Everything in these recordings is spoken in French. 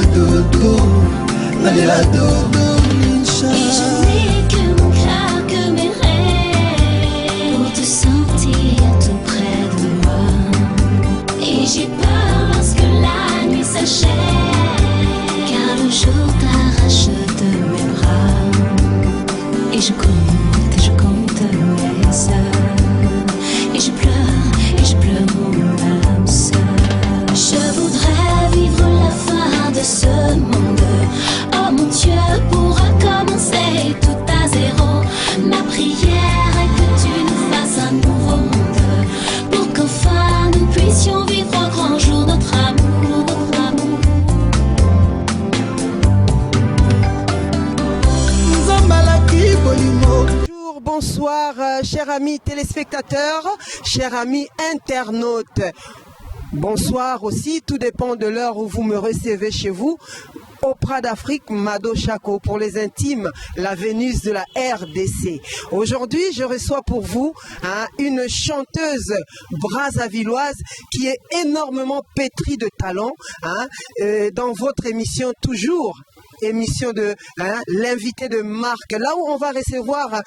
dodo, nalela dodo, Mincha. Et je n'ai que mon cœur, que mes rêves, pour te sentir tout près de moi. Et j'ai peur lorsque la nuit s'achève, car le jour t'arrache de mes bras. Et je compte mes heures, et je pleure mon âme sœur. Je voudrais vivre la fin de ce monde. Oh mon Dieu, pourra commencer tout à zéro. Ma prière est que tu nous fasses un nouveau monde, pour qu'enfin nous puissions vivre au grand jour notre amour, notre amour. Zambalaki bolimo. Bonsoir, chers amis téléspectateurs, chers amis internautes. Bonsoir aussi, tout dépend de l'heure où vous me recevez chez vous. Opéra d'Afrique, Mado Chako, pour les intimes, la Vénus de la RDC. Aujourd'hui, je reçois pour vous une chanteuse brazzavilloise qui est énormément pétrie de talent dans votre émission toujours. Émission de l'invité de marque, là où on va recevoir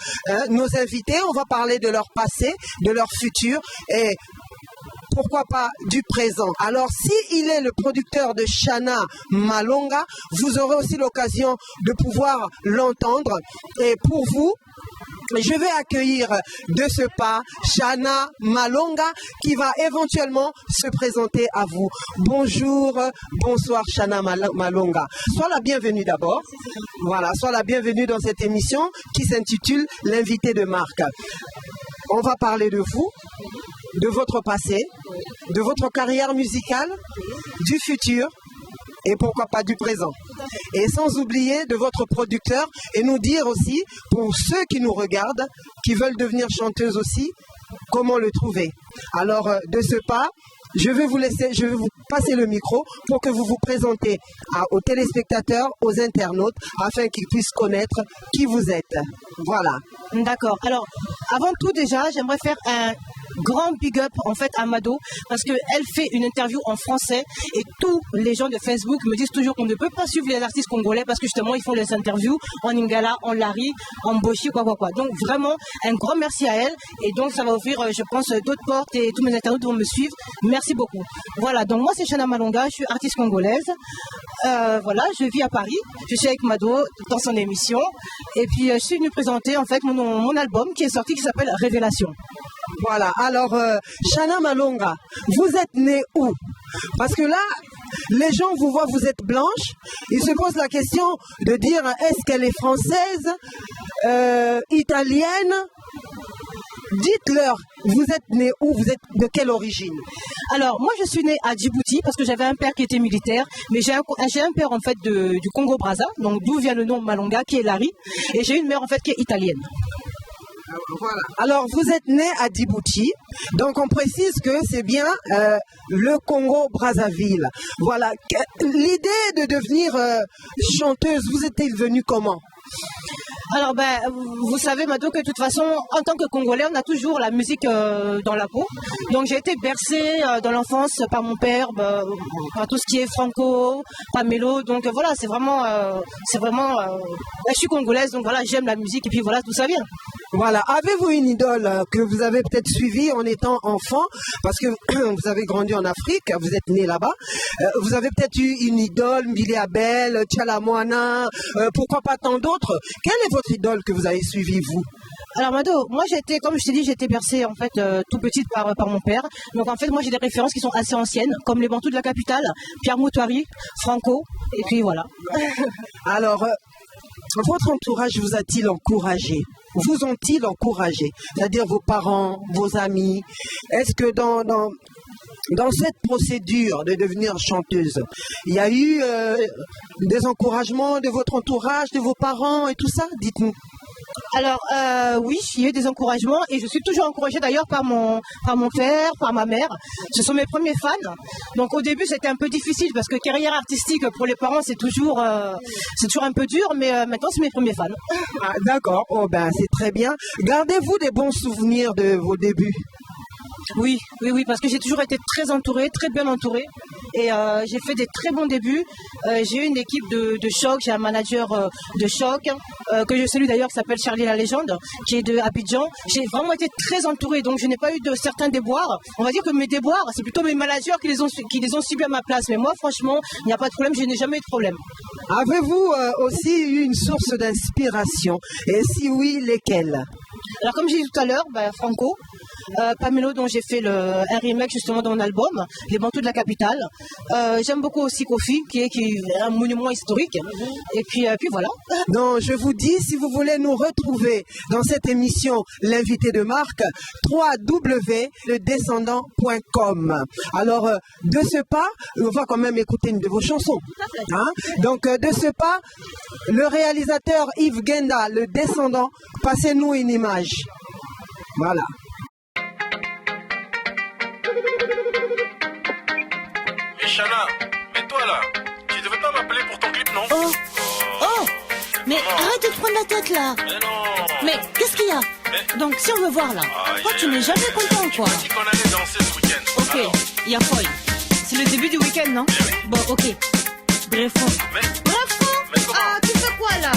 nos invités, on va parler de leur passé, de leur futur et pourquoi pas du présent. Alors si il est le producteur de Chana Malonga, vous aurez aussi l'occasion de pouvoir l'entendre et pour vous, je vais accueillir de ce pas Chana Malonga qui va éventuellement se présenter à vous. Bonjour, bonsoir Chana Malonga. Sois la bienvenue d'abord. Voilà, sois la bienvenue dans cette émission qui s'intitule L'invité de marque. On va parler de vous, de votre passé, de votre carrière musicale, du futur et pourquoi pas du présent. Et sans oublier de votre producteur et nous dire aussi, pour ceux qui nous regardent, qui veulent devenir chanteuses aussi, comment le trouver. Alors, de ce pas, je vais vous passer le micro pour que vous vous présentez aux téléspectateurs, aux internautes, afin qu'ils puissent connaître qui vous êtes. Voilà. D'accord. Alors, avant tout déjà, j'aimerais faire un grand big up en fait à Mado parce qu'elle fait une interview en français et tous les gens de Facebook me disent toujours qu'on ne peut pas suivre les artistes congolais parce que justement ils font les interviews en Lingala, en Lari, en Boshi, quoi. Donc vraiment un grand merci à elle et donc ça va ouvrir je pense d'autres portes et tous mes internautes vont me suivre. Merci beaucoup. Voilà, donc moi c'est Chana Malonga, je suis artiste congolaise. Voilà, je vis à Paris, je suis avec Mado dans son émission et puis je suis venue présenter en fait mon album qui est sorti qui s'appelle Révélation. Voilà, alors Chana Malonga, vous êtes née où? Parce que là, les gens vous voient, vous êtes blanche, ils se posent la question de dire est-ce qu'elle est française, italienne? Dites-leur, vous êtes née où? Vous êtes de quelle origine? Alors, moi, je suis née à Djibouti parce que j'avais un père qui était militaire, mais j'ai un père en fait du Congo-Brazza, donc d'où vient le nom Malonga, qui est Lari, et j'ai une mère en fait qui est italienne. Voilà. Alors, vous êtes né à Djibouti, donc on précise que c'est bien le Congo-Brazzaville. Voilà. L'idée de devenir chanteuse, vous êtes venue comment? Alors, vous savez, Mado, que de toute façon, en tant que Congolais, on a toujours la musique dans la peau. Donc, j'ai été bercée dans l'enfance par mon père, par tout ce qui est franco, Pamelo. Donc, voilà, c'est vraiment, je suis congolaise, donc voilà, j'aime la musique et puis voilà, tout ça vient. Voilà. Avez-vous une idole que vous avez peut-être suivie en étant enfant? Parce que vous avez grandi en Afrique, vous êtes né là-bas. Vous avez peut-être eu une idole, Mbili Abel, Tchalamouana, pourquoi pas tant d'autres. Quelle est votre idole que vous avez suivie, vous? Alors Mado, moi j'étais, comme je t'ai dit, j'étais bercée en fait tout petite par mon père. Donc en fait moi j'ai des références qui sont assez anciennes, comme les Bantous de la capitale, Pierre Moutouari, Franco, et puis voilà. Alors, votre entourage vous a-t-il encouragé? Vous ont-ils encouragé? C'est-à-dire vos parents, vos amis? Est-ce que dans cette procédure de devenir chanteuse, il y a eu des encouragements de votre entourage, de vos parents et tout ça? Dites-nous. Alors oui, il y a eu des encouragements et je suis toujours encouragée d'ailleurs par mon père, par ma mère. Ce sont mes premiers fans. Donc au début c'était un peu difficile parce que carrière artistique pour les parents c'est toujours un peu dur, mais maintenant c'est mes premiers fans. Ah, d'accord, oh, c'est très bien. Gardez-vous des bons souvenirs de vos débuts? Oui, parce que j'ai toujours été très entourée, très bien entourée. et j'ai fait des très bons débuts. J'ai eu une équipe de choc, j'ai un manager de choc que je salue d'ailleurs qui s'appelle Charlie la légende, qui est de Abidjan. J'ai vraiment été très entourée, donc je n'ai pas eu de certains déboires. On va dire que mes déboires, c'est plutôt mes managers qui les ont subis à ma place. Mais moi, franchement, il n'y a pas de problème, je n'ai jamais eu de problème. Avez-vous aussi eu une source d'inspiration? Et si oui, lesquelles? Alors comme j'ai dit tout à l'heure, Franco, Pamelo dont j'ai fait un remake justement dans mon album, Les Bantous de la capitale. J'aime beaucoup aussi Kofi qui est un monument historique. Et puis voilà. Donc je vous dis, si vous voulez nous retrouver dans cette émission, l'invité de marque, www.ledescendant.com. Alors de ce pas, on va quand même écouter une de vos chansons. Hein? Donc de ce pas, le réalisateur Yves Genda, Le Descendant, passez-nous une image. Voilà. Mais Chana, mais toi là, tu devais pas m'appeler pour ton clip, non? Oh, mais arrête de te prendre la tête là. Mais non. Mais qu'est-ce qu'il y a? Donc si on veut voir là, toi tu n'es jamais content quoi. Tu m'as dit qu'on allait danser ce week-end. Ok, Alors, il y a Foy. C'est le début du week-end, non? Bon, ok. Bref. Mais comment? Ah, tu fais quoi là?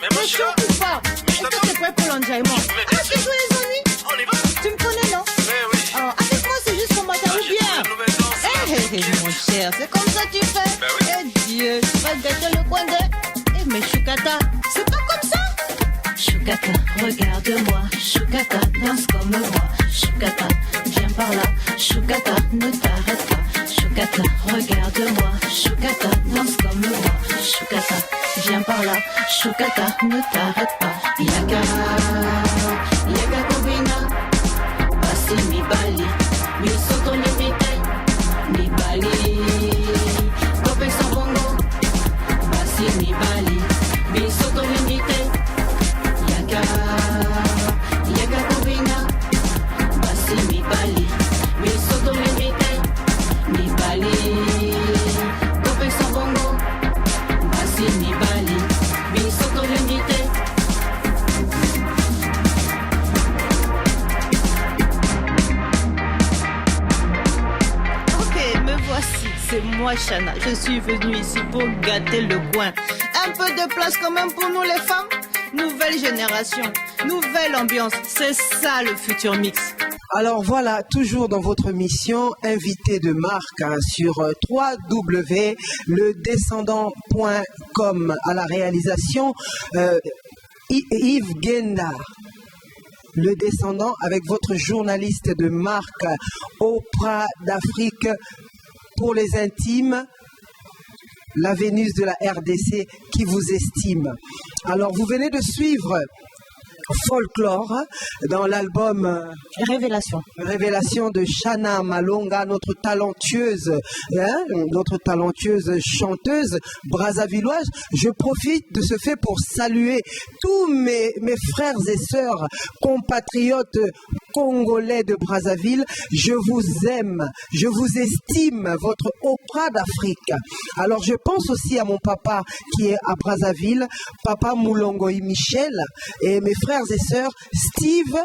Mais moi je suis chaud là. ou pas? Est-ce que t'es prêt pour l'enjaillement? Mais Ah, tu joues les ennuis? on y va. Tu me connais, non? Mais oui. Avec moi, c'est juste pour matin ou J'ai bien? trouvé une nouvelle danse. Mon cher, c'est comme ça que tu fais? Ben oui. Eh Dieu, tu vas gâter le coin de... Eh mais Choukata, c'est pas comme ça? Choukata, regarde-moi. Choukata, danse comme moi. Choukata, viens par là. Choukata, ne t'arrête pas. Choukata, regarde-moi. Choukata, danse comme moi. Choukata, viens par là. Choukata, ne t'arrête pas. Yaka Kobina, Basi mi bali, mi soto limite, mi bali, Kope son bongo, Basi mi bali, mi soto limite, Yaka Kobina, Basi mi bali, mi soto limite, mi bali, Kope son bongo, Basi mi bali, mi soto limite. Ok, me voici, c'est moi Chana. Je suis venue ici pour gâter le coin. Un peu de place quand même pour nous les femmes. Nouvelle génération, nouvelle ambiance, c'est ça le futur mix. Alors voilà, toujours dans votre mission, invité de marque sur www.ledescendant.com à la réalisation Yves Genda. Le Descendant avec votre journaliste de marque Oprah d'Afrique pour les intimes, la Vénus de la RDC qui vous estime. Alors vous venez de suivre Folklore dans l'album Révélation de Chana Malonga, notre talentueuse chanteuse brazzavilloise. Je profite de ce fait pour saluer tous mes frères et sœurs compatriotes congolais de Brazzaville. Je vous aime, je vous estime, votre Oprah d'Afrique. Alors je pense aussi à mon papa qui est à Brazzaville, papa Moulongoï Michel, et mes frères et sœurs Steve,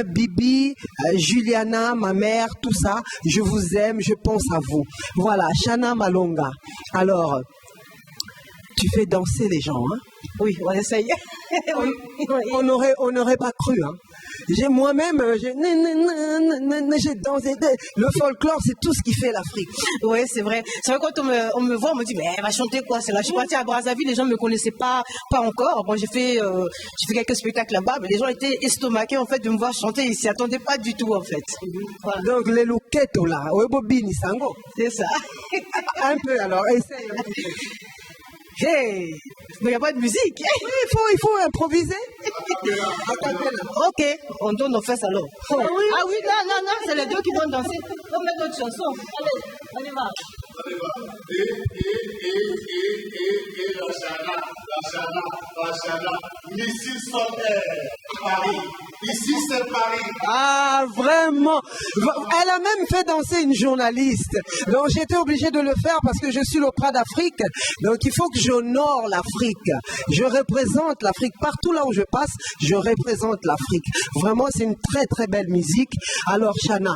Bibi, Juliana, ma mère, tout ça. Je vous aime, je pense à vous. Voilà, Chana Malonga. Alors, tu fais danser les gens, hein? Oui, on essaye. On n'aurait pas cru, hein? Moi-même, j'ai dansé. Le folklore, c'est tout ce qui fait l'Afrique. Oui, c'est vrai. C'est vrai, quand on me voit, on me dit, mais elle va chanter quoi? C'est là. Je suis partie à Brazzaville, les gens ne me connaissaient pas encore. Bon, j'ai fait quelques spectacles là-bas, mais les gens étaient estomaqués, en fait, de me voir chanter. Ils s'y attendaient pas du tout, en fait. Voilà. Donc, les louquettes, là, Bobini, Sango. C'est ça. Un peu, alors, essaye. Hey, mais il n'y a pas de musique. Il faut improviser. Ok, on donne nos fesses alors. Ah oui, non, c'est les deux qui vont danser. On met d'autres chansons. Allez, on y va. La Chana, ici c'est Paris. Ici c'est Paris. Ah, vraiment. Elle a même fait danser une journaliste. Donc j'étais obligé de le faire parce que je suis l'Oprah d'Afrique. Donc il faut que j'honore l'Afrique. Je représente l'Afrique. Partout là où je passe, je représente l'Afrique. Vraiment, c'est une très très belle musique. Alors Chana,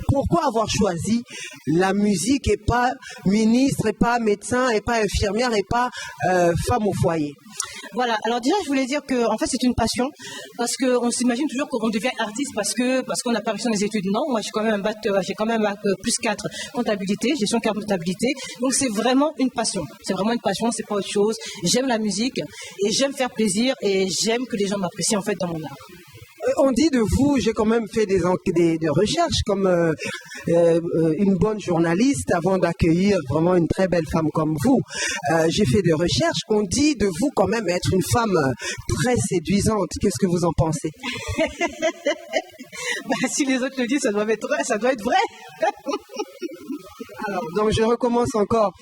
Pourquoi avoir choisi la musique et pas ministre, et pas médecin, et pas infirmière, et pas femme au foyer? Voilà, alors déjà je voulais dire que en fait c'est une passion parce qu'on s'imagine toujours qu'on devient artiste parce qu'on n'a pas réussi les études. Non, moi j'ai quand même un bac, j'ai quand même un bac +4 comptabilité, gestion comptabilité. Donc c'est vraiment une passion. C'est vraiment une passion, c'est pas autre chose. J'aime la musique et j'aime faire plaisir et j'aime que les gens m'apprécient en fait dans mon art. On dit de vous, j'ai quand même fait des recherches comme une bonne journaliste avant d'accueillir vraiment une très belle femme comme vous. J'ai fait des recherches. On dit de vous quand même être une femme très séduisante. Qu'est-ce que vous en pensez? Si les autres le disent, ça doit être vrai. Alors, donc je recommence encore.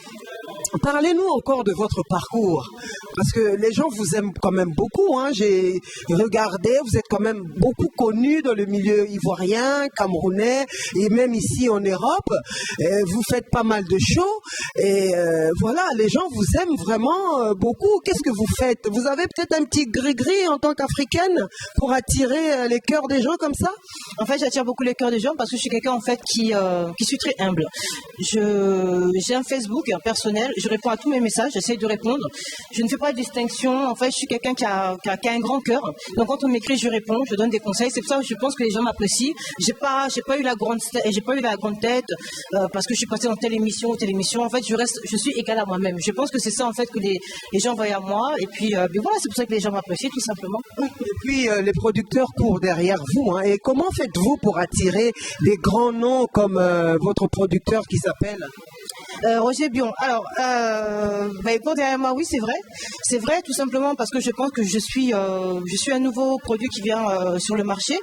Parlez-nous encore de votre parcours, parce que les gens vous aiment quand même beaucoup. Hein. J'ai regardé, vous êtes quand même beaucoup connu dans le milieu ivoirien, camerounais, et même ici en Europe. Vous faites pas mal de shows, et voilà, les gens vous aiment vraiment beaucoup. Qu'est-ce que vous faites? Vous avez peut-être un petit gris-gris en tant qu'Africaine pour attirer les cœurs des gens comme ça? En fait, j'attire beaucoup les cœurs des gens parce que je suis quelqu'un en fait qui suis très humble. J'ai un Facebook personnel. Je réponds à tous mes messages, j'essaie de répondre. Je ne fais pas de distinction. En fait, je suis quelqu'un qui a un grand cœur. Donc, quand on m'écrit, je réponds, je donne des conseils. C'est pour ça que je pense que les gens m'apprécient. J'ai pas eu la grande tête parce que je suis passée dans telle émission ou telle émission. En fait, je suis égale à moi-même. Je pense que c'est ça en fait que les gens voient à moi. Et puis, voilà, c'est pour ça que les gens m'apprécient tout simplement. Et puis, les producteurs courent derrière vous. Hein. Et comment faites-vous pour attirer des grands noms comme votre producteur qui s'appelle Roger Bion. Alors, pour derrière moi, oui, c'est vrai. C'est vrai, tout simplement parce que je pense que je suis un nouveau produit qui vient sur le marché.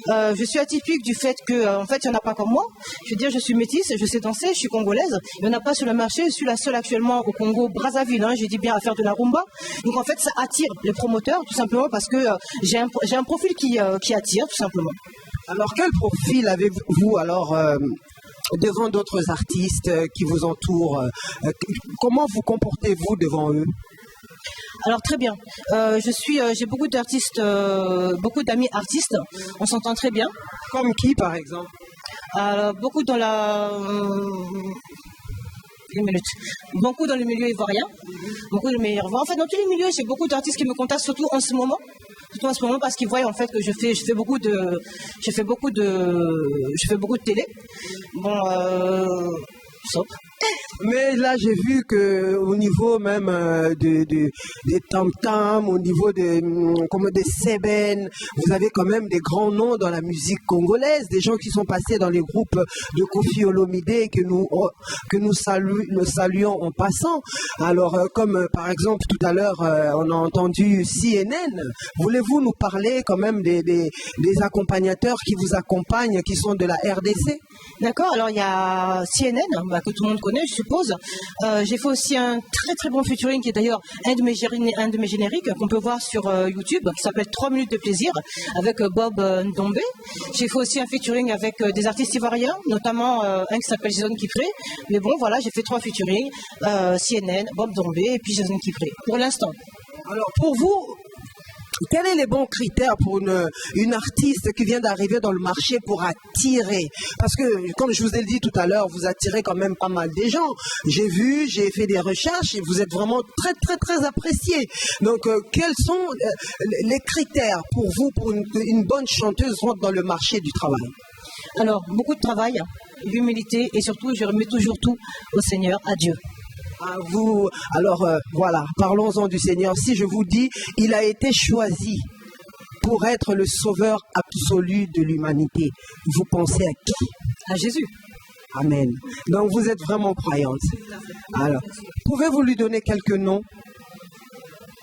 Je suis atypique du fait que, en fait, il n'y en a pas comme moi. Je veux dire, je suis métisse, je sais danser, je suis congolaise. Il n'y en a pas sur le marché. Je suis la seule actuellement au Congo, Brazzaville. Hein, j'ai dit bien à faire de la rumba. Donc, en fait, ça attire les promoteurs, tout simplement parce que j'ai un profil qui attire, tout simplement. Alors, quel profil avez-vous alors devant d'autres artistes qui vous entourent? Comment vous comportez-vous devant eux? Alors très bien. J'ai beaucoup d'artistes, beaucoup d'amis artistes. On s'entend très bien. Comme qui, par exemple? Beaucoup dans beaucoup dans le milieu ivoirien. Beaucoup dans le milieu ivoirien. En fait, dans tous les milieux, j'ai beaucoup d'artistes qui me contactent, surtout en ce moment. Parce qu'ils voient en fait que je fais beaucoup de télé. Bon, sauf. Mais là, j'ai vu que au niveau même des tam-tams, au niveau des sébènes, vous avez quand même des grands noms dans la musique congolaise, des gens qui sont passés dans les groupes de Koffi Olomide que nous saluons en passant. Alors, comme par exemple tout à l'heure, on a entendu CNN. Voulez-vous nous parler quand même des accompagnateurs qui vous accompagnent, qui sont de la RDC? D'accord. Alors il y a CNN que tout le monde connaît, je suppose. J'ai fait aussi un très très bon featuring qui est d'ailleurs un de mes génériques qu'on peut voir sur YouTube qui s'appelle 3 minutes de plaisir avec Bob Ndombe. J'ai fait aussi un featuring avec des artistes ivoiriens, notamment un qui s'appelle Jason Kipré. Mais bon voilà, j'ai fait 3 featuring, CNN, Bob Ndombe et puis Jason Kipré pour l'instant. Alors pour vous, quels sont les bons critères pour une artiste qui vient d'arriver dans le marché pour attirer? Parce que, comme je vous ai dit tout à l'heure, vous attirez quand même pas mal des gens. J'ai fait des recherches et vous êtes vraiment très, très, très apprécié. Donc, quels sont les critères pour vous, pour une bonne chanteuse rentre dans le marché du travail? Alors, beaucoup de travail, l'humilité et surtout, je remets toujours tout au Seigneur, à Dieu. Vous, alors voilà, parlons-en du Seigneur. Si je vous dis, il a été choisi pour être le sauveur absolu de l'humanité, vous pensez à qui? À Jésus. Amen. Donc vous êtes vraiment croyante. Alors, pouvez-vous lui donner quelques noms?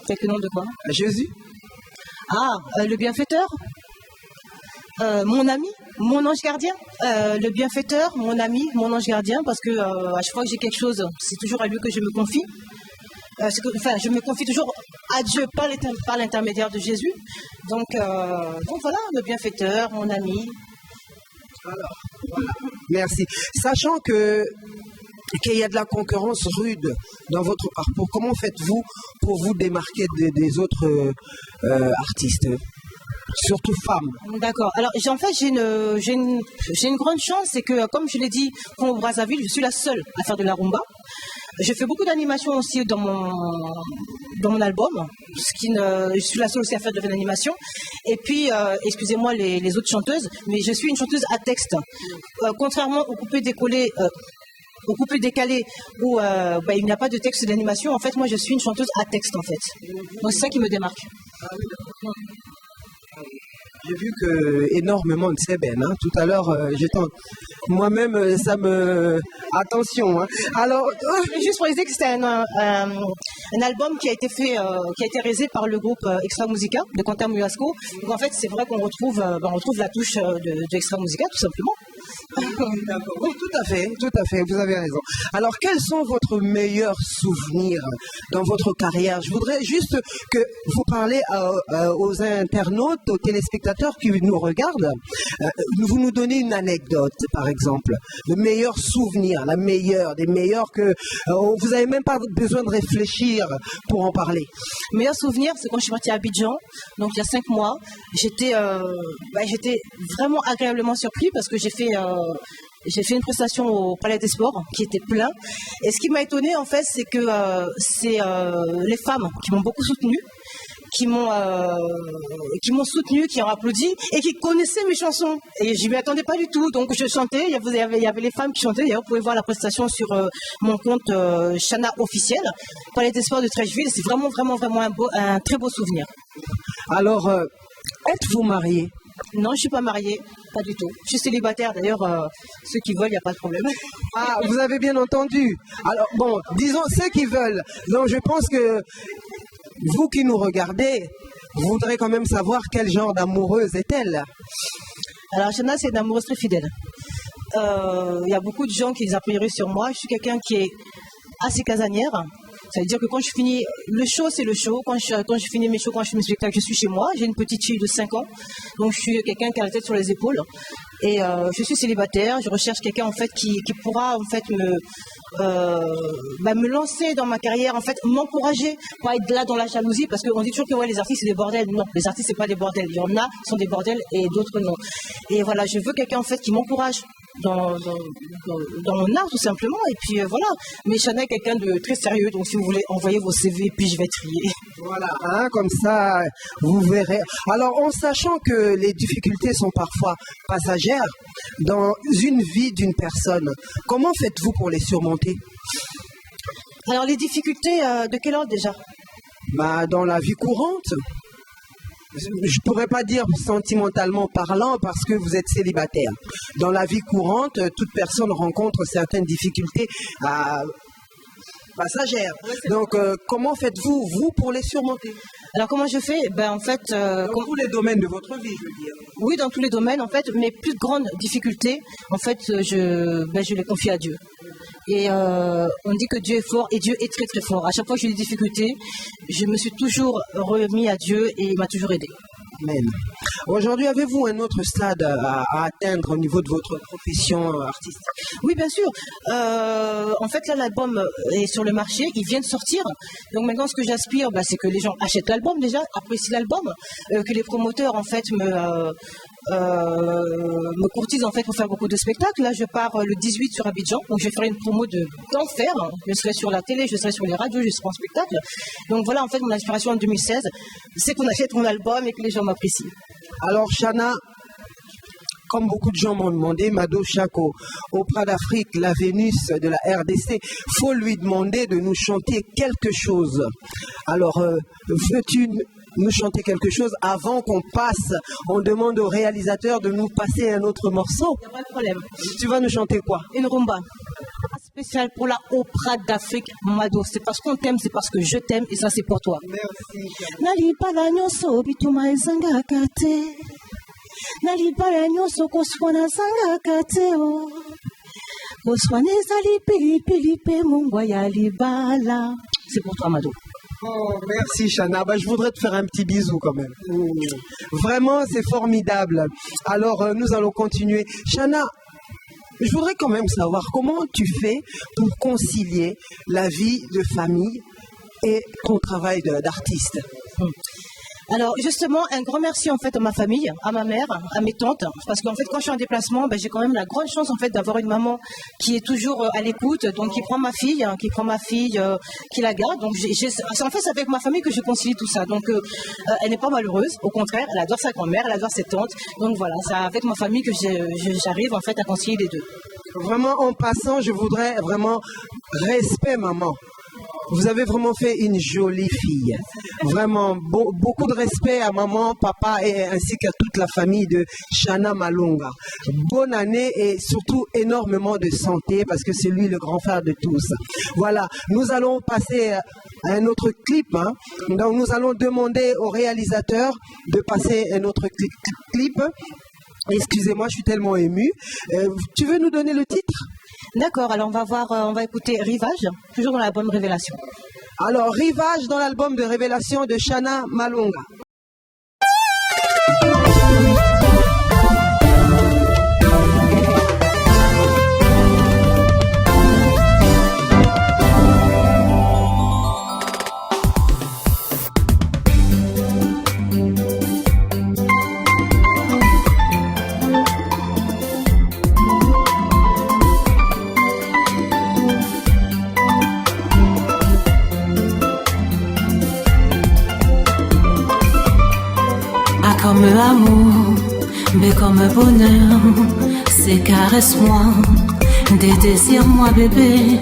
Quelques noms de quoi? Jésus. Le bienfaiteur. Mon ami, mon ange gardien, le bienfaiteur, mon ami, mon ange gardien, parce que à chaque fois que j'ai quelque chose, c'est toujours à lui que je me confie. Je me confie toujours à Dieu par l'intermédiaire de Jésus. Donc voilà, le bienfaiteur, mon ami. Alors, voilà. Merci. Sachant qu'il y a de la concurrence rude dans votre parcours, comment faites-vous pour vous démarquer des autres artistes? surtout femme. D'accord. Alors, en fait, j'ai une grande chance, c'est que, comme je l'ai dit, au Brazzaville, je suis la seule à faire de la rumba. Je fais beaucoup d'animation aussi dans mon album, je suis la seule aussi à faire de l'animation. Et puis, excusez-moi les autres chanteuses, mais je suis une chanteuse à texte. Contrairement aux coupés décollés, au coupé décalé où il n'y a pas de texte d'animation, en fait, moi, je suis une chanteuse à texte, en fait. Donc, c'est ça qui me démarque. J'ai vu que énormément de sébènes. Hein. Tout à l'heure, moi-même, ça me... Attention. Hein. Alors, juste pour dire que c'était un album qui a été fait, qui a été réalisé par le groupe Extra Musica de Quentin Muasco. Donc en fait, c'est vrai qu'on retrouve la touche de Extra Musica, tout simplement. D'accord. Oui, tout à fait, vous avez raison. Alors, quels sont votre meilleurs souvenirs dans votre carrière? Je voudrais juste que vous parlez aux internautes, aux téléspectateurs qui nous regardent. Vous nous donnez une anecdote, par exemple. Le meilleur souvenir, des meilleurs que vous n'avez même pas besoin de réfléchir pour en parler. Le meilleur souvenir, c'est quand je suis partie à Abidjan, donc il y a 5 mois. J'étais vraiment agréablement surpris parce que j'ai fait une prestation au Palais des Sports qui était plein. Et ce qui m'a étonné en fait, c'est que c'est les femmes qui m'ont beaucoup soutenue, qui m'ont soutenu, qui ont applaudi et qui connaissaient mes chansons. Et je m'y attendais pas du tout. Donc je chantais, il y avait les femmes qui chantaient. D'ailleurs, vous pouvez voir la prestation sur mon compte Chana officiel, Palais des Sports de Trècheville. C'est vraiment un très beau souvenir. Alors, êtes-vous mariée? Non, je suis pas mariée, pas du tout. Je suis célibataire, d'ailleurs, ceux qui veulent, il n'y a pas de problème. Ah, vous avez bien entendu. Alors, bon, disons ceux qui veulent. Donc, je pense que vous qui nous regardez, vous voudrez quand même savoir quel genre d'amoureuse est-elle. Alors, Chana, c'est une amoureuse très fidèle. Il y a beaucoup de gens qui les a priori sur moi. Je suis quelqu'un qui est assez casanière. Ça veut dire que quand je finis le show, c'est le show. Quand je finis mes shows, quand je fais mes spectacles, je suis chez moi. J'ai une petite fille de 5 ans. Donc, je suis quelqu'un qui a la tête sur les épaules. Et je suis célibataire. Je recherche quelqu'un, en fait, qui pourra, en fait, me lancer dans ma carrière, en fait, m'encourager, pas être là dans la jalousie, parce qu'on dit toujours que ouais, les artistes, c'est des bordels. Non, les artistes, c'est pas des bordels. Il y en a qui sont des bordels et d'autres non. Et voilà, je veux quelqu'un, en fait, qui m'encourage dans mon art, tout simplement. Et puis voilà. Mais Chana est quelqu'un de très sérieux. Donc, si vous voulez, envoyer vos CV, puis je vais trier. Voilà, hein, comme ça, vous verrez. Alors, en sachant que les difficultés sont parfois passagères dans une vie d'une personne, comment faites-vous pour les surmonter? Alors, les difficultés, de quel ordre déjà? Dans la vie courante. Je pourrais pas dire sentimentalement parlant parce que vous êtes célibataire. Dans la vie courante, toute personne rencontre certaines difficultés passagères. Donc, comment faites-vous, vous, pour les surmonter? Alors, comment je fais? En fait... dans tous les domaines de votre vie, je veux dire. Oui, dans tous les domaines. En fait, mes plus grandes difficultés, en fait, je les confie à Dieu. Et on dit que Dieu est fort et Dieu est très très fort. À chaque fois que j'ai des difficultés, je me suis toujours remis à Dieu et il m'a toujours aidé. Amen. Aujourd'hui, avez-vous un autre stade à atteindre au niveau de votre profession artistique? Oui, bien sûr. En fait, là, l'album est sur le marché, il vient de sortir. Donc maintenant, ce que j'aspire, c'est que les gens achètent l'album déjà, apprécient l'album, que les promoteurs, en fait, me courtisent en fait pour faire beaucoup de spectacles. Là, je pars le 18 sur Abidjan, donc je vais faire une promo d'enfer. Je serai sur la télé, je serai sur les radios, je serai en spectacle. Donc voilà, en fait, mon inspiration en 2016, c'est qu'on achète mon album et que les gens m'apprécient. Alors, Chana, comme beaucoup de gens m'ont demandé, Mado Chako, Opéra d'Afrique, la Vénus de la RDC, faut lui demander de nous chanter quelque chose. Alors, veux-tu nous chanter quelque chose avant qu'on passe? On demande au réalisateur de nous passer un autre morceau. Il n'y a pas de problème. Tu vas nous chanter quoi? Une rumba. Spéciale pour la Opéra d'Afrique, Mado. C'est parce qu'on t'aime, c'est parce que je t'aime et ça c'est pour toi. Merci. Nalibala nyonso bituma ezangaka te. Nalibala nyonso koswana zangaka te o. Koswana ezali pilipili pe mongwa ya libala. C'est pour toi, Mado. Oh, merci Chana. Je voudrais te faire un petit bisou quand même. Vraiment, c'est formidable. Alors, nous allons continuer. Chana, je voudrais quand même savoir comment tu fais pour concilier la vie de famille et ton travail d'artiste. Alors justement, un grand merci en fait à ma famille, à ma mère, à mes tantes, parce qu'en fait quand je suis en déplacement, j'ai quand même la grande chance en fait d'avoir une maman qui est toujours à l'écoute, donc qui prend ma fille, qui la garde. Donc en fait c'est avec ma famille que je concilie tout ça. Donc elle n'est pas malheureuse, au contraire, elle adore sa grand-mère, elle adore ses tantes. Donc voilà, c'est avec ma famille que j'arrive en fait à concilier les deux. Vraiment, en passant, je voudrais vraiment respect, maman. Vous avez vraiment fait une jolie fille. Vraiment, beaucoup de respect à maman, papa et ainsi qu'à toute la famille de Shana Malonga. Bonne année et surtout énormément de santé parce que c'est lui le grand frère de tous. Voilà, nous allons passer à un autre clip. Donc nous allons demander au réalisateur de passer un autre clip. Excusez-moi, je suis tellement émue. Tu veux nous donner le titre ? D'accord, alors on va écouter Rivage, toujours dans l'album Révélation. Alors, Rivage dans l'album de Révélation de Shana Malonga. Comme amour, mais comme bonheur, c'est caresse-moi, des désirs-moi bébé.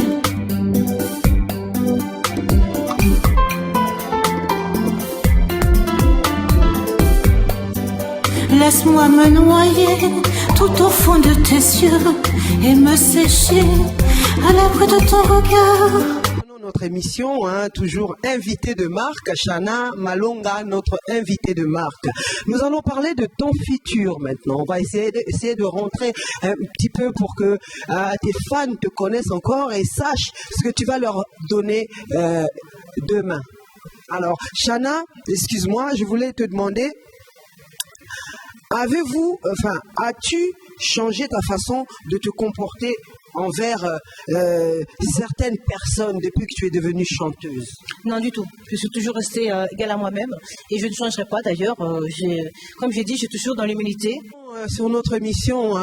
Laisse-moi me noyer tout au fond de tes yeux et me sécher à l'abri de ton regard. Notre émission, toujours invité de marque, Shana Malonga, notre invité de marque. Nous allons parler de ton futur maintenant. On va essayer de rentrer un petit peu pour que tes fans te connaissent encore et sachent ce que tu vas leur donner demain. Alors, Shana, excuse-moi, je voulais te demander, as-tu changé ta façon de te comporter envers certaines personnes depuis que tu es devenue chanteuse? Non, du tout. Je suis toujours restée égale à moi-même et je ne changerai pas d'ailleurs. Comme j'ai dit, je suis toujours dans l'humilité. Sur notre émission,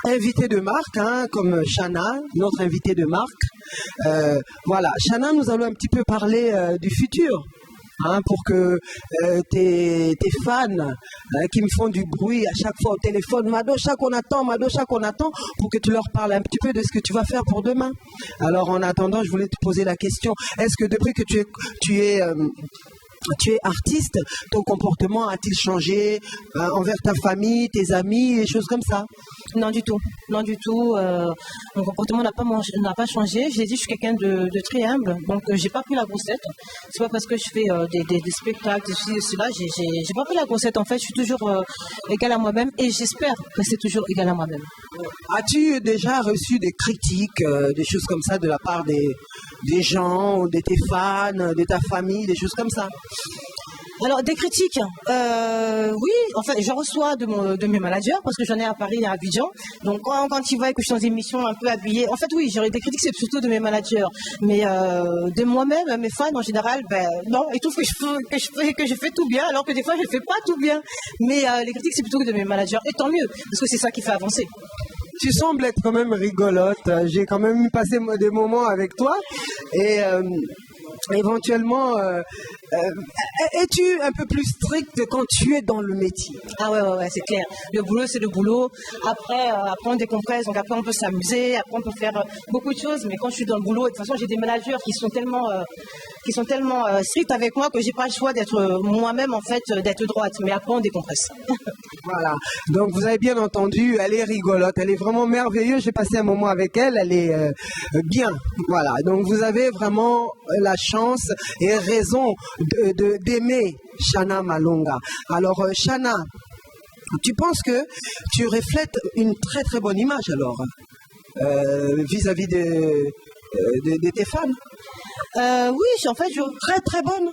invité de marque, comme Shana, notre invité de marque. Voilà, Shana, nous allons un petit peu parler du futur. Pour que tes fans qui me font du bruit à chaque fois au téléphone, Madocha qu'on attend, pour que tu leur parles un petit peu de ce que tu vas faire pour demain. Alors en attendant, je voulais te poser la question, est-ce que depuis que tu es artiste, ton comportement a-t-il changé envers ta famille, tes amis, et choses comme ça? Non du tout. Mon comportement n'a pas changé. J'ai dit, je suis quelqu'un de très humble, donc j'ai pas pris la grossette. C'est pas parce que je fais des spectacles, de cela, j'ai pas pris la grossette. En fait, je suis toujours égale à moi-même et j'espère rester toujours égale à moi-même. As-tu déjà reçu des critiques, des choses comme ça de la part des gens, de tes fans, de ta famille, des choses comme ça? Alors, des critiques, oui, en fait, je reçois de mes managers, parce que j'en ai à Paris et à Abidjan. Donc, quand ils voient que je suis dans des émissions un peu habillée, en fait, oui, j'aurais des critiques, c'est surtout de mes managers. Mais de moi-même, mes fans, en général, non, ils trouvent que je fais tout bien, alors que des fois, je ne fais pas tout bien. Mais les critiques, c'est plutôt de mes managers. Et tant mieux, parce que c'est ça qui fait avancer. Tu sembles être quand même rigolote. J'ai quand même passé des moments avec toi. Et éventuellement, es-tu un peu plus stricte quand tu es dans le métier? Ah ouais, c'est clair. Le boulot, c'est le boulot. Après, on décompresse, donc après on peut s'amuser, après on peut faire beaucoup de choses. Mais quand je suis dans le boulot, de toute façon, j'ai des managers qui sont tellement stricts avec moi que j'ai pas le choix d'être moi-même, en fait, d'être droite. Mais après, on décompresse. Voilà. Donc vous avez bien entendu, elle est rigolote, elle est vraiment merveilleuse. J'ai passé un moment avec elle, elle est bien. Voilà. Donc vous avez vraiment la chance et raison d'aimer Shana Malonga. Alors Shana, tu penses que tu reflètes une très très bonne image alors vis-à-vis de tes fans? Oui, en fait, très très bonne.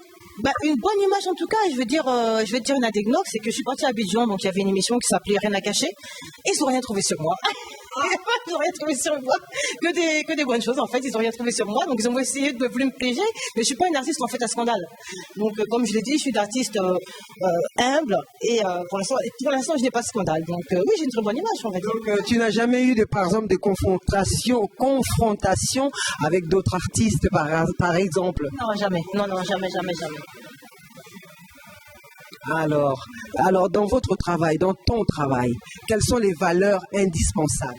Une bonne image en tout cas. Je vais te dire une anecdote, c'est que je suis partie à Abidjan, donc il y avait une émission qui s'appelait Rien à cacher, et ils n'ont rien trouvé sur moi. Ils n'ont rien trouvé sur moi, que des bonnes choses en fait. Ils n'ont rien trouvé sur moi, donc ils ont essayé de vouloir me piéger. Mais je suis pas une artiste en fait à scandale. Donc comme je l'ai dit, je suis une artiste humble et pour l'instant je n'ai pas de scandale. Donc oui, j'ai une très bonne image en fait. Donc tu n'as jamais eu par exemple des confrontations avec d'autres artistes par exemple? Non, jamais. Non, jamais. Alors, dans votre travail, dans ton travail, quelles sont les valeurs indispensables?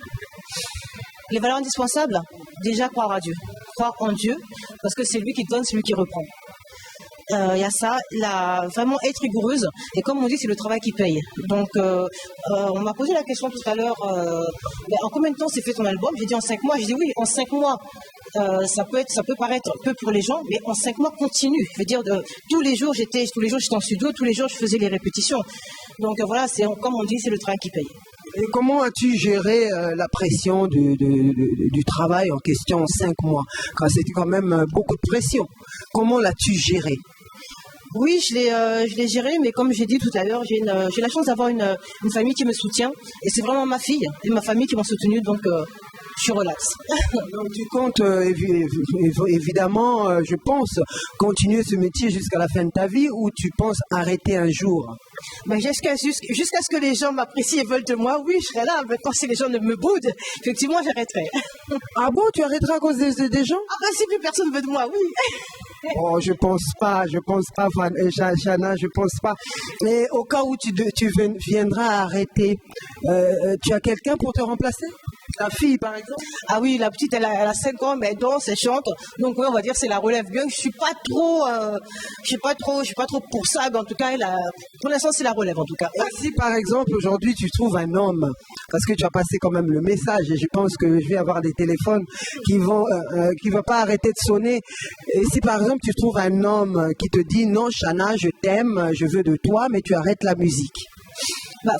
Les valeurs indispensables, déjà croire à Dieu. Croire en Dieu, parce que c'est lui qui donne, c'est lui qui reprend. Il y a ça, vraiment être rigoureuse. Et comme on dit, c'est le travail qui paye. Donc, on m'a posé la question tout à l'heure, en combien de temps s'est fait ton album? J'ai dit en 5 mois. J'ai dit oui, en 5 mois. Ça peut paraître peu pour les gens, mais en 5 mois continue. Je veux dire, tous les jours j'étais en studio, tous les jours je faisais les répétitions. Donc voilà, comme on dit, c'est le travail qui paye. Et comment as-tu géré la pression du travail en question en 5 mois? C'était quand même beaucoup de pression. Comment l'as-tu géré? Oui, je l'ai géré, mais comme j'ai dit tout à l'heure, j'ai la chance d'avoir une famille qui me soutient. Et c'est vraiment ma fille et ma famille qui m'ont soutenue, donc je suis relax. Donc tu comptes évidemment, je pense, continuer ce métier jusqu'à la fin de ta vie, ou tu penses arrêter un jour? Ben jusqu'à ce que les gens m'apprécient et veulent de moi, oui, je serai là. Maintenant, si les gens ne me boudent, effectivement, j'arrêterai. Ah bon, tu arrêteras à cause des gens? Ah ben si plus personne veut de moi, oui. Oh, je pense pas, Chana, je pense pas. Mais au cas où tu viendras arrêter, tu as quelqu'un pour te remplacer? Ta fille, par exemple? Ah oui, la petite, elle a 5 ans, mais elle danse, elle chante. Donc, oui, on va dire c'est la relève. Bien que je suis pas trop pour ça, mais en tout cas, pour l'instant, c'est la relève, en tout cas. Et si, par exemple, aujourd'hui, tu trouves un homme, parce que tu as passé quand même le message, et je pense que je vais avoir des téléphones qui vont pas arrêter de sonner. Et si, par exemple, tu trouves un homme qui te dit, non, Chana, je t'aime, je veux de toi, mais tu arrêtes la musique.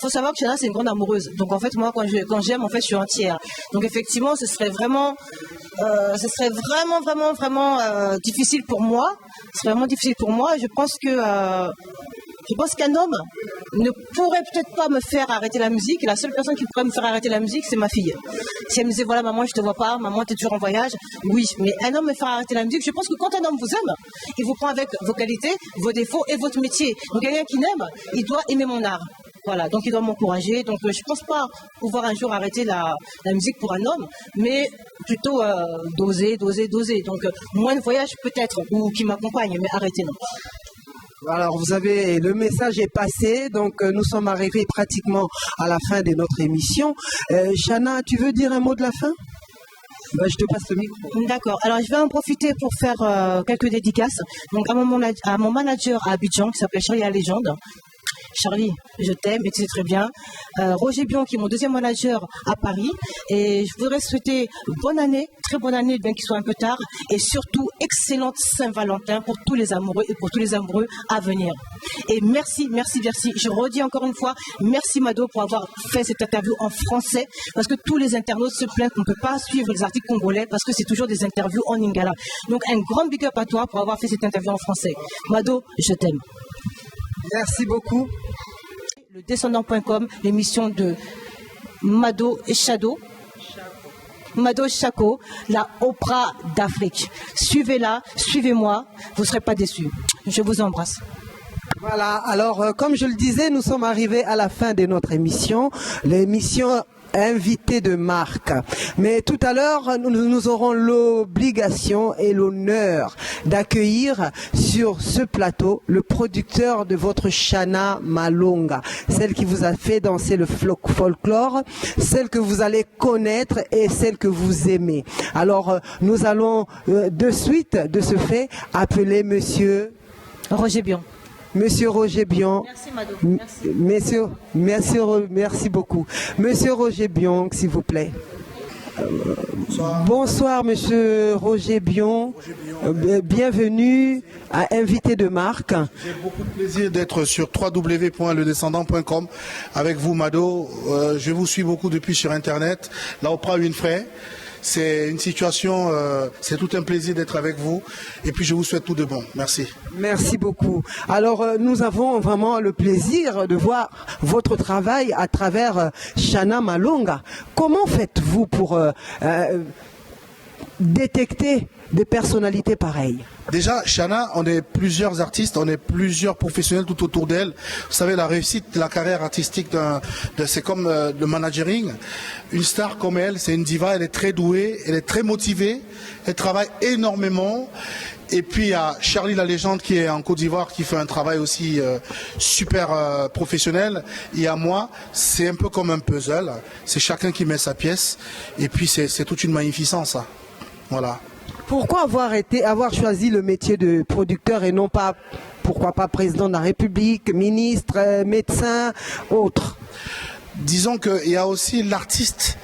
Faut savoir que Chana, c'est une grande amoureuse. Donc, en fait, moi, quand j'aime, en fait, je suis entière. Donc, effectivement, ce serait vraiment difficile pour moi. Ce serait vraiment difficile pour moi. Je pense qu'un homme ne pourrait peut-être pas me faire arrêter la musique. Et la seule personne qui pourrait me faire arrêter la musique, c'est ma fille. Si elle me disait, voilà, maman, je te vois pas, maman, t'es toujours en voyage. Oui, mais un homme me faire arrêter la musique, je pense que quand un homme vous aime, il vous prend avec vos qualités, vos défauts et votre métier. Donc, quelqu'un qui m'aime, il doit aimer mon art. Voilà, donc il doit m'encourager. Donc je ne pense pas pouvoir un jour arrêter la musique pour un homme, mais plutôt doser. Donc moins de voyages peut-être, ou qui m'accompagne, mais arrêter non. Alors le message est passé, donc nous sommes arrivés pratiquement à la fin de notre émission. Chana, tu veux dire un mot de la fin? Je te passe le micro. D'accord. Alors, je vais en profiter pour faire quelques dédicaces. Donc, à mon manager à Abidjan, qui s'appelle Charlie la Légende. Charlie, je t'aime et tu sais très bien. Roger Bion, qui est mon deuxième manager à Paris. Et je voudrais souhaiter bonne année, très bonne année, bien qu'il soit un peu tard. Et surtout, excellente Saint-Valentin pour tous les amoureux et pour tous les amoureux à venir. Et merci. Je redis encore une fois, merci Mado pour avoir fait cette interview en français. Parce que tous les internautes se plaignent qu'on ne peut pas suivre les articles congolais parce que c'est toujours des interviews en lingala. Donc, un grand big up à toi pour avoir fait cette interview en français. Mado, je t'aime. Merci beaucoup. Le descendant.com, l'émission de Mado et Shadow. Mado Chako, la Oprah d'Afrique. Suivez-la, suivez-moi, vous ne serez pas déçus. Je vous embrasse. Voilà, alors comme je le disais, nous sommes arrivés à la fin de notre émission. L'émission invité de marque. Mais tout à l'heure, nous aurons l'obligation et l'honneur d'accueillir sur ce plateau le producteur de votre Chana Malonga, celle qui vous a fait danser le folklore, celle que vous allez connaître et celle que vous aimez. Alors, nous allons de suite, de ce fait, appeler Monsieur Roger Bion. Monsieur Roger Bion. Merci Mado. Merci beaucoup. Monsieur Roger Bion, s'il vous plaît. Bonsoir, monsieur Roger Bion. Bienvenue à Invité de marque. J'ai beaucoup de plaisir d'être sur www.ledescendant.com avec vous, Mado. Je vous suis beaucoup depuis sur Internet. La Oprah Winfrey. C'est une situation, c'est tout un plaisir d'être avec vous. Et puis je vous souhaite tout de bon. Merci. Merci beaucoup. Alors, nous avons vraiment le plaisir de voir votre travail à travers Shana Malonga. Comment faites-vous pour détecter des personnalités pareilles? Déjà, Shana, on est plusieurs artistes, on est plusieurs professionnels tout autour d'elle. Vous savez, la réussite de la carrière artistique, c'est comme le managering. Une star comme elle, c'est une diva, elle est très douée, elle est très motivée, elle travaille énormément. Et puis il y a Charlie la légende qui est en Côte d'Ivoire, qui fait un travail aussi super professionnel. Il y a moi, c'est un peu comme un puzzle, c'est chacun qui met sa pièce. Et puis c'est toute une magnificence, ça. Voilà. Pourquoi avoir choisi le métier de producteur et non pas, pourquoi pas président de la République, ministre, médecin, autre? Disons qu'il y a aussi l'artiste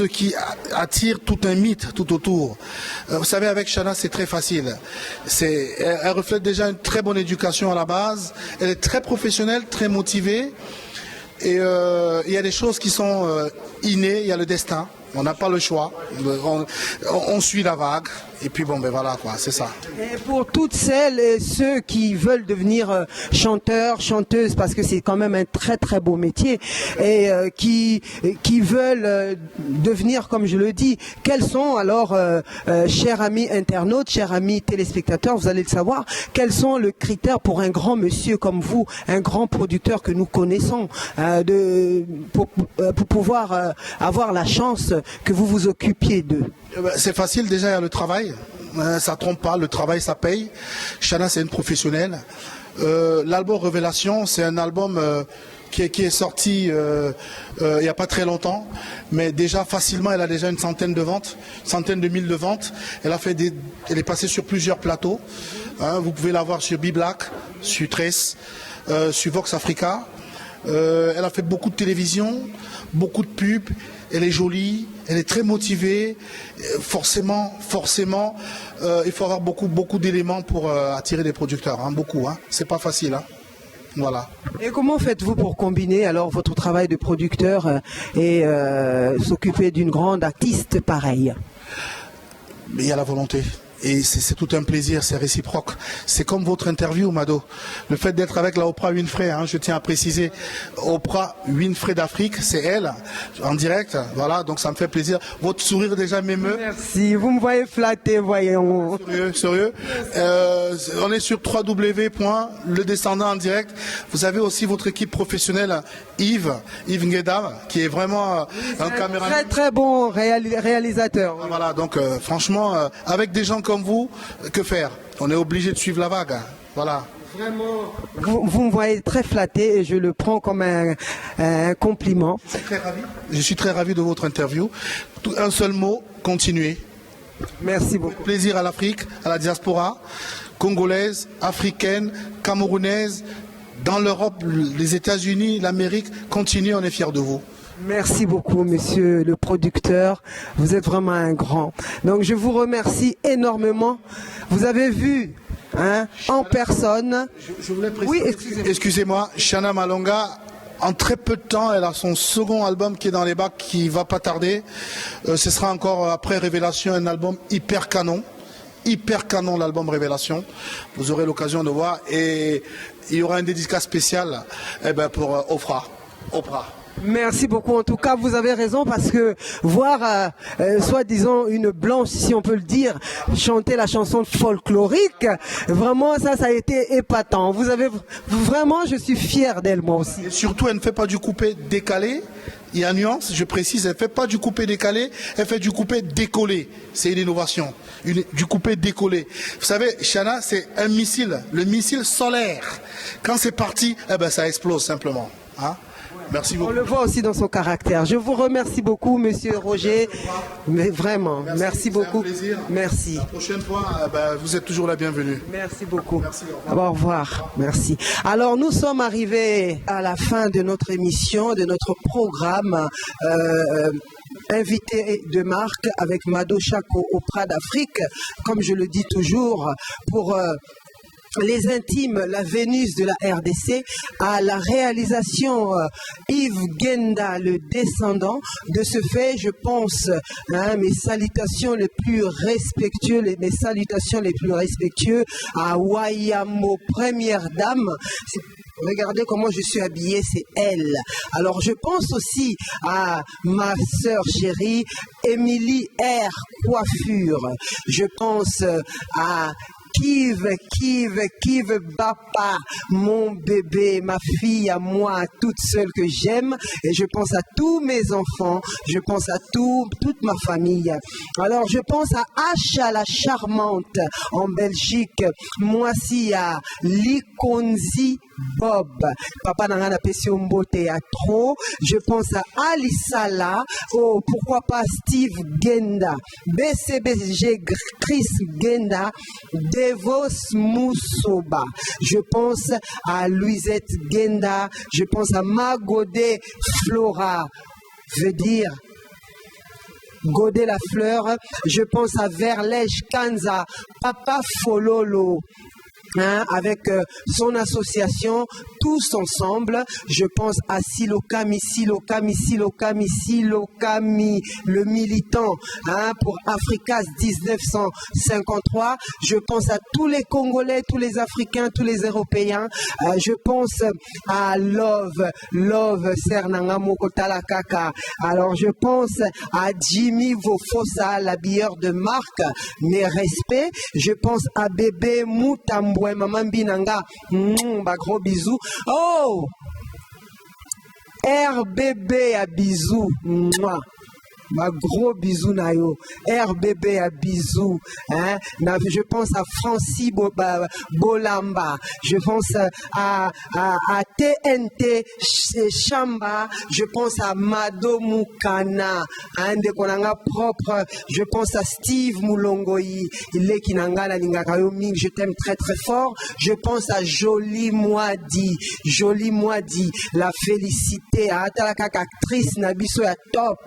qui attire tout un mythe tout autour. Vous savez, avec Shana, c'est très facile. Elle reflète déjà une très bonne éducation à la base. Elle est très professionnelle, très motivée. Et il y a des choses qui sont innées, il y a le destin. On n'a pas le choix. On suit la vague. Et puis bon, ben voilà quoi, c'est ça. Et pour toutes celles et ceux qui veulent devenir chanteurs, chanteuses, parce que c'est quand même un très très beau métier, et qui veulent devenir, comme je le dis, quels sont alors, chers amis internautes, chers amis téléspectateurs, vous allez le savoir, quels sont les critères pour un grand monsieur comme vous, un grand producteur que nous connaissons, pour pouvoir avoir la chance que vous vous occupiez d'eux? C'est facile, déjà il y a le travail, ça trompe pas, le travail ça paye. Shana c'est une professionnelle. L'album Révélation, c'est un album qui est sorti il n'y a pas très longtemps, mais déjà facilement elle a déjà une centaine de ventes, centaine de mille de ventes. Elle est passée sur plusieurs plateaux, hein, vous pouvez la voir sur B-Black, sur Trace, sur Vox Africa. Elle a fait beaucoup de télévision, beaucoup de pubs. Elle est jolie, elle est très motivée. Forcément, il faut avoir beaucoup d'éléments pour attirer des producteurs, hein, beaucoup. Hein. C'est pas facile. Hein. Voilà. Et comment faites-vous pour combiner alors votre travail de producteur et s'occuper d'une grande artiste pareille? Mais il y a la volonté. Et c'est tout un plaisir, c'est réciproque. C'est comme votre interview, Mado. Le fait d'être avec la Oprah Winfrey, hein, je tiens à préciser, Oprah Winfrey d'Afrique, c'est elle, en direct. Voilà, donc ça me fait plaisir. Votre sourire déjà m'émeut. Merci, vous me voyez flatté, voyons. Sérieux. On est sur www.ledescendant en direct. Vous avez aussi votre équipe professionnelle, Yves Ngueda, qui est vraiment un caméraman. Très très bon réalisateur. Voilà, donc franchement, avec des gens comme vous, que faire? On est obligé de suivre la vague. Hein. Voilà. Vraiment, vous me voyez très flatté et je le prends comme un compliment. Je suis très ravi de votre interview. Un seul mot, continuez. Merci beaucoup. Plaisir à l'Afrique, à la diaspora congolaise, africaine, camerounaise, dans l'Europe, les États-Unis, l'Amérique. Continuez, on est fiers de vous. Merci beaucoup, monsieur le producteur. Vous êtes vraiment un grand. Donc, je vous remercie énormément. Vous avez vu, hein, en personne. Je voulais préciser. Oui, excusez-moi, Shana Malonga, en très peu de temps, elle a son second album qui est dans les bacs, qui va pas tarder. Ce sera encore, après Révélation, un album hyper canon. Hyper canon, l'album Révélation. Vous aurez l'occasion de voir. Et il y aura un dédicace spécial pour Oprah. Merci beaucoup. En tout cas, vous avez raison parce que voir, soi-disant, une blanche, si on peut le dire, chanter la chanson folklorique, vraiment, ça a été épatant. Vous avez vraiment, je suis fier d'elle, moi aussi. Et surtout, elle ne fait pas du coupé décalé. Il y a une nuance, je précise, elle ne fait pas du coupé décalé, elle fait du coupé décollé. C'est une innovation, du coupé décollé. Vous savez, Shana, c'est un missile, le missile solaire. Quand c'est parti, ça explose simplement. Hein? Merci beaucoup. On le voit aussi dans son caractère. Je vous remercie beaucoup, monsieur Roger. Mais vraiment, merci beaucoup. Un plaisir. Merci. La prochaine fois, vous êtes toujours la bienvenue. Merci beaucoup. Merci, au revoir. Merci. Alors, nous sommes arrivés à la fin de notre émission, de notre programme. Invité de marque avec Mado Chako Oprah d'Afrique, comme je le dis toujours, pour les intimes, la Vénus de la RDC, à la réalisation Yves Genda, le descendant. De ce fait, je pense, mes salutations les plus respectueuses, mes salutations les plus respectueuses à Wayamo, première dame. Regardez comment je suis habillée, c'est elle. Alors, je pense aussi à ma sœur chérie, Émilie R. Coiffure. Je pense à Kiv Bapa, mon bébé, ma fille à moi, toute seule que j'aime. Et je pense à tous mes enfants, je pense à toute ma famille. Alors, je pense à Acha la charmante en Belgique. Moi aussi à Likonzi Bob, papa n'a pas pêché un beau théâtre. Je pense à Alisala, oh pourquoi pas Steve Genda, BCBG Chris Genda, Devos Moussoba. Je pense à Louisette Genda, je pense à Magodé Flora, veut dire Godet la fleur. Je pense à Verlège Kanza, Papa Fololo. Avec son association, tous ensemble, je pense à Silokami, le militant pour Africas 1953. Je pense à tous les Congolais, tous les Africains, tous les Européens. Je pense à Love Sernanga Mokotala Kaka. Alors je pense à Jimmy Vofosa, l'habilleur de marque, mes respects. Je pense à Bébé Moutambo. Maman Binanga, gros bisous. Oh, RBB à bisous. Ma gros bisou nayo, RBB à bisou, je pense à Francis Bolamba, je pense à TNT Chamba, je pense à Mado Mukana, de Konanga propre, je pense à Steve Moulongoyi, il est Kinanga Ningakayo Ming, je t'aime très très fort, je pense à Jolie Moadi, la félicité, à Atalakak actrice Nabiso à top,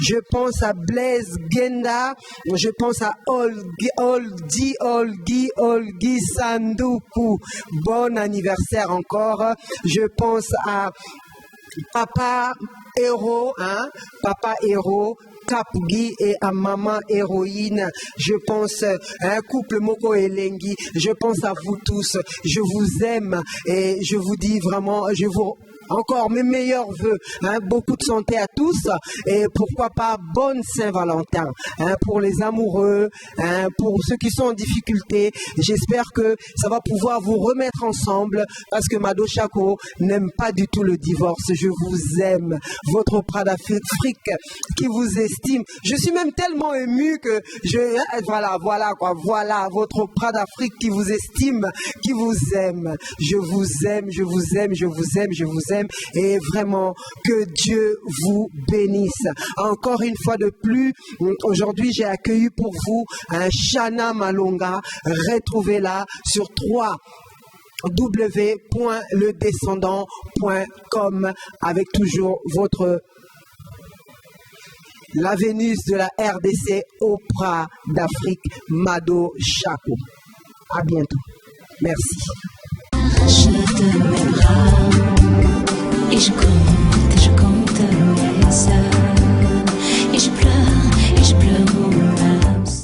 je pense à Blaise Genda, je pense à Olgi Sanduku, bon anniversaire encore, je pense à Papa Héros, Kapgi et à Maman Héroïne, je pense à un couple Moko Elengi, je pense à vous tous, je vous aime et je vous dis vraiment, je vous encore mes meilleurs voeux, beaucoup de santé à tous et pourquoi pas bonne Saint-Valentin pour les amoureux, pour ceux qui sont en difficulté. J'espère que ça va pouvoir vous remettre ensemble parce que Mado Chako n'aime pas du tout le divorce. Je vous aime, votre Prada d'Afrique qui vous estime. Je suis même tellement ému que voilà votre Prada d'Afrique qui vous estime, qui vous aime. Je vous aime. Et vraiment que Dieu vous bénisse. Encore une fois de plus, aujourd'hui j'ai accueilli pour vous un Chana Malonga. Retrouvez-la sur www.ledescendant.com avec toujours la Vénus de la RDC Opera d'Afrique, Mado Chako. À bientôt. Merci.